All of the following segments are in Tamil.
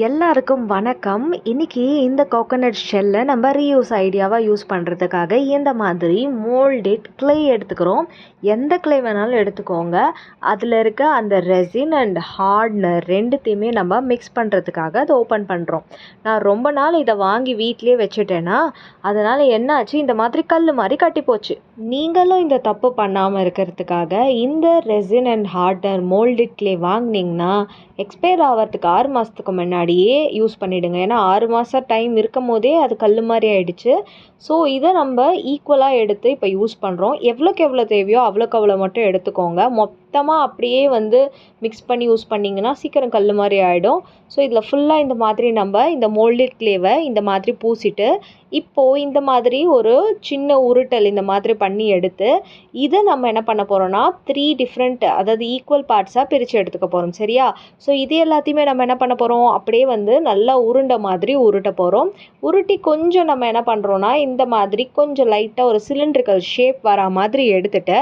எல்லாருக்கும் வணக்கம். இன்னைக்கு இந்த கோகனட் ஷெல்லை நம்ம ரீயூஸ் ஐடியாவாக யூஸ் பண்ணுறதுக்காக இந்த மாதிரி மோல்டட் கிளே எடுத்துக்கிறோம். எந்த கிளே வேணாலும் எடுத்துக்கோங்க. அதில் இருக்க அந்த ரெசின் அண்ட் ஹார்ட்னர் ரெண்டுத்தையுமே நம்ம மிக்ஸ் பண்ணுறதுக்காக அதை ஓப்பன் பண்ணுறோம். நான் ரொம்ப நாள் இதை வாங்கி வீட்லேயே வச்சுட்டேன்னா அதனால் என்னாச்சு, இந்த மாதிரி கல் மாதிரி கட்டி போச்சு. நீங்களும் இந்த தப்பு பண்ணாமல் இருக்கிறதுக்காக இந்த resin and hardener moulded clay வாங்கினீங்கன்னா எக்ஸ்பயர் ஆகிறதுக்கு 6 மாதத்துக்கு முன்னாடியே யூஸ் பண்ணிவிடுங்க. ஏன்னா 6 மாதம் டைம் இருக்கும் போதே அது கல் மாதிரி ஆகிடுச்சு. ஸோ இதை நம்ம ஈக்குவலாக எடுத்து இப்போ யூஸ் பண்ணுறோம். எவ்வளோக்கு எவ்வளோ தேவையோ அவ்வளோக்கு அவ்வளோ மட்டும் எடுத்துக்கோங்க. மொத்தமாக அப்படியே மிக்ஸ் பண்ணி யூஸ் பண்ணிங்கன்னா சீக்கிரம் கல் மாதிரி ஆகிடும். ஸோ இதில் ஃபுல்லாக இந்த மாதிரி நம்ம இந்த மோல்டட் கிளேவை இந்த மாதிரி பூசிட்டு இப்போது இந்த மாதிரி ஒரு சின்ன உருட்டல் இந்த மாதிரி பண்ணி எடுத்து இதை நம்ம என்ன பண்ண போகிறோம்னா 3 டிஃப்ரெண்ட், அதாவது ஈக்குவல் பார்ட்ஸாக பிரித்து எடுத்துக்க போகிறோம். சரியா? ஸோ இது எல்லாத்தையுமே நம்ம என்ன பண்ண போகிறோம், அப்படியே நல்லா உருண்டை மாதிரி உருட்ட போகிறோம். உருட்டி கொஞ்சம் நம்ம என்ன பண்ணுறோன்னா இந்த மாதிரி கொஞ்சம் லைட்டாக ஒரு சிலிண்ட்ரிக்கல் ஷேப் வர மாதிரி எடுத்துகிட்டு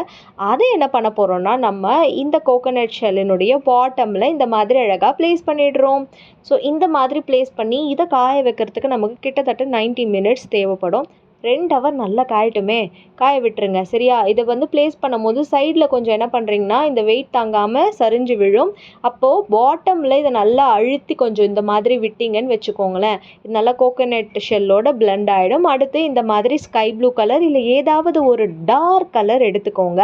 அதை என்ன பண்ண போகிறோன்னா நம்ம இந்த கோகனட் ஷெல்லினுடைய பாட்டமில் இந்த மாதிரி அழகாக ப்ளேஸ் பண்ணிடுறோம். ஸோ இந்த மாதிரி ப்ளேஸ் பண்ணி இதை காய வைக்கிறதுக்கு நமக்கு கிட்டத்தட்ட 90 மினிட்ஸ் தேவைப்படும். 2 ஹவர் நல்லா காயட்டுமே, காய விட்டுருங்க. சரியா? இதை ப்ளேஸ் பண்ணும்போது சைடில் கொஞ்சம் என்ன பண்ணுறீங்கன்னா இந்த வெயிட் தாங்காமல் சரிஞ்சு விழும். அப்போது பாட்டமில் இதை நல்லா அழுத்தி கொஞ்சம் இந்த மாதிரி விட்டிங்கன்னு வச்சுக்கோங்களேன், இது நல்லா கோகனட் ஷெல்லோட பிளெண்ட் ஆகிடும். அடுத்து இந்த மாதிரி ஸ்கை ப்ளூ கலர் இல்லை ஏதாவது ஒரு டார்க் கலர் எடுத்துக்கோங்க.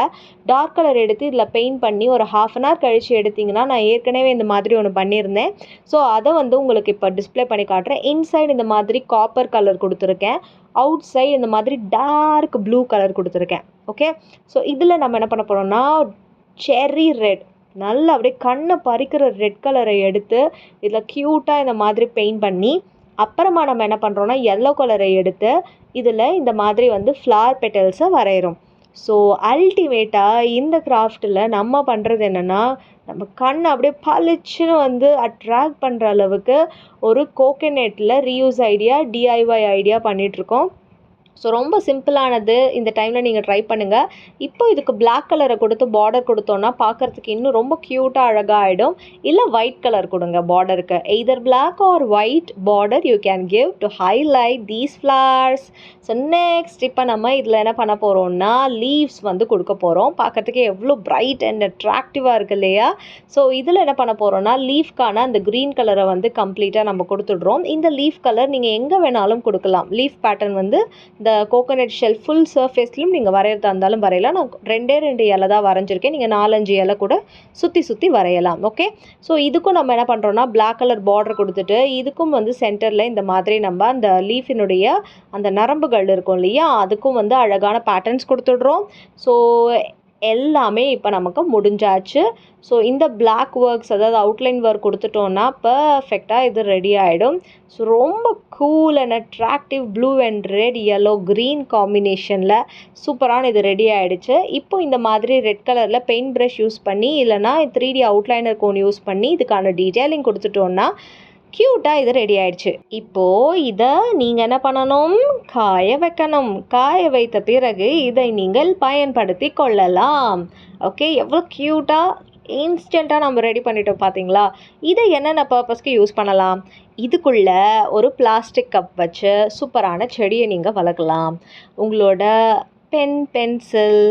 டார்க் கலர் எடுத்து இதில் பெயிண்ட் பண்ணி ஒரு 1/2 அன் ஹவர் கழித்து எடுத்திங்கன்னா, நான் ஏற்கனவே இந்த மாதிரி ஒன்று பண்ணியிருந்தேன். ஸோ அதை உங்களுக்கு இப்போ டிஸ்பிளே பண்ணி காட்டுறேன். இன்சைடு இந்த மாதிரி காப்பர் கலர் கொடுத்துருக்கேன். அவுட் சைடு இந்த மாதிரி டார்க் ப்ளூ கலர் கொடுத்துருக்கேன். ஓகே, ஸோ இதில் நம்ம என்ன பண்ண போகிறோம்னா செர்ரி ரெட், நல்லா அப்படியே கண்ணை பறிக்கிற ரெட் கலரை எடுத்து இதில் க்யூட்டாக இந்த மாதிரி பெயிண்ட் பண்ணி அப்புறமா நம்ம என்ன பண்ணுறோன்னா எல்லோ கலரை எடுத்து இதில் இந்த மாதிரி ஃப்ளார் பெட்டல்ஸை வரைகிறோம். ஸோ அல்டிமேட்டாக இந்த கிராஃப்டில் நம்ம பண்ணுறது என்னென்னா, நம்ம கண் அப்படியே பளிச்சுன்னு அட்ராக்ட் பண்ணுற அளவுக்கு ஒரு கோகனட்டில் ரீயூஸ் ஐடியா, டிஐஒய் ஐடியா பண்ணிகிட்ருக்கோம். ஸோ ரொம்ப சிம்பிளானது. இந்த டைமில் நீங்கள் ட்ரை பண்ணுங்கள். இப்போ இதுக்கு பிளாக் கலரை கொடுத்து பார்டர் கொடுத்தோன்னா பார்க்குறதுக்கு இன்னும் ரொம்ப க்யூட்டாக அழகாக ஆகிடும். இல்லை ஒயிட் கலர் கொடுங்க பார்டருக்கு. Either black or white border you can give to highlight these floors. So next இப்போ நம்ம இதில் என்ன பண்ண போகிறோம்னா லீவ்ஸ் கொடுக்க போகிறோம். பார்க்குறதுக்கு எவ்வளோ பிரைட் அண்ட் அட்ராக்டிவாக இருக்குது இல்லையா? ஸோ இதில் என்ன பண்ண போகிறோம்னா லீஃப்கான அந்த க்ரீன் கலரை கம்ப்ளீட்டாக நம்ம கொடுத்துடுறோம். இந்த லீஃப் கலர் நீங்கள் எங்கே வேணாலும் கொடுக்கலாம். லீஃப் பேட்டர்ன் இந்த கோகனட் ஷெல் ஃபுல் சர்ஃபேஸ்லையும் நீங்கள் வரைகிறதா இருந்தாலும் வரையலாம். நான் 2 இலை தான் வரைஞ்சிருக்கேன். நீங்கள் 4-5 இலை கூட சுற்றி வரையலாம். ஓகே, ஸோ இதுக்கும் நம்ம என்ன பண்ணுறோன்னா பிளாக் கலர் பார்டர் கொடுத்துட்டு இதுக்கும் சென்டரில் இந்த மாதிரி நம்ம அந்த லீஃபினுடைய அந்த நரம்புகள் இருக்கும் இல்லையா, அதுக்கும் அழகான பேட்டர்ன்ஸ் கொடுத்துடுறோம். ஸோ எல்லாமே இப்போ நமக்கு முடிஞ்சாச்சு. ஸோ இந்த பிளாக் ஒர்க்ஸ், அதாவது அவுட்லைன் ஒர்க் கொடுத்துட்டோன்னா பர்ஃபெக்டாக இது ரெடி ஆகிடும். ஸோ ரொம்ப cool and attractive blue and red, yellow, green காம்பினேஷனில் சூப்பரான இது ரெடி ஆகிடுச்சு. இப்போ இந்த மாதிரி ரெட் கலரில் பெயிண்ட் ப்ரஷ் யூஸ் பண்ணி இல்லைனா 3D அவுட்லைனர் கோன் யூஸ் பண்ணி இதுக்கான டீட்டெயிலிங் கொடுத்துட்டோன்னா க்யூட்டாக இது ரெடி ஆயிடுச்சு. இப்போது இதை நீங்கள் என்ன பண்ணணும், காய வைக்கணும். காய வைத்த பிறகு இதை நீங்கள் பயன்படுத்தி கொள்ளலாம். ஓகே, எவ்வளோ க்யூட்டாக இன்ஸ்டண்ட்டாக நம்ம ரெடி பண்ணிட்டோம் பார்த்தீங்களா? இதை என்னென்ன பர்பஸ்க்கு யூஸ் பண்ணலாம், இதுக்குள்ளே ஒரு பிளாஸ்டிக் கப் வச்சு சூப்பரான செடியை நீங்கள் வளர்க்கலாம். உங்களோட பென்சில்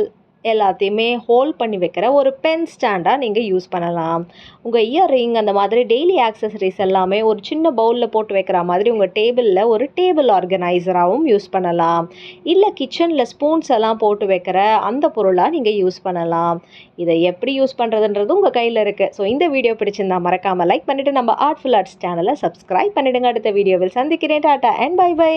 எல்லாத்தையுமே ஹோல்ட் பண்ணி வைக்கிற ஒரு பென் ஸ்டாண்டாக நீங்கள் யூஸ் பண்ணலாம். உங்கள் இயர்ரிங் அந்த மாதிரி டெய்லி ஆக்சசரிஸ் எல்லாமே ஒரு சின்ன பவுலில் போட்டு வைக்கிற மாதிரி உங்கள் டேபிளில் ஒரு டேபிள் ஆர்கனைசராகவும் யூஸ் பண்ணலாம். இல்லை கிச்சனில் ஸ்பூன்ஸ் எல்லாம் போட்டு வைக்கிற அந்த பொருளாக நீங்கள் யூஸ் பண்ணலாம். இதை எப்படி யூஸ் பண்ணுறதுன்றது உங்கள் கையில் இருக்குது. ஸோ இந்த வீடியோ பிடிச்சிருந்தா மறக்காமல் லைக் பண்ணிவிட்டு நம்ம ஆர்ட்ஃபுல் ஆர்ட்ஸ் சேனலை சப்ஸ்கிரைப் பண்ணிவிடுங்க. அடுத்த வீடியோவில் சந்திக்கிறேன். Tata and bye by.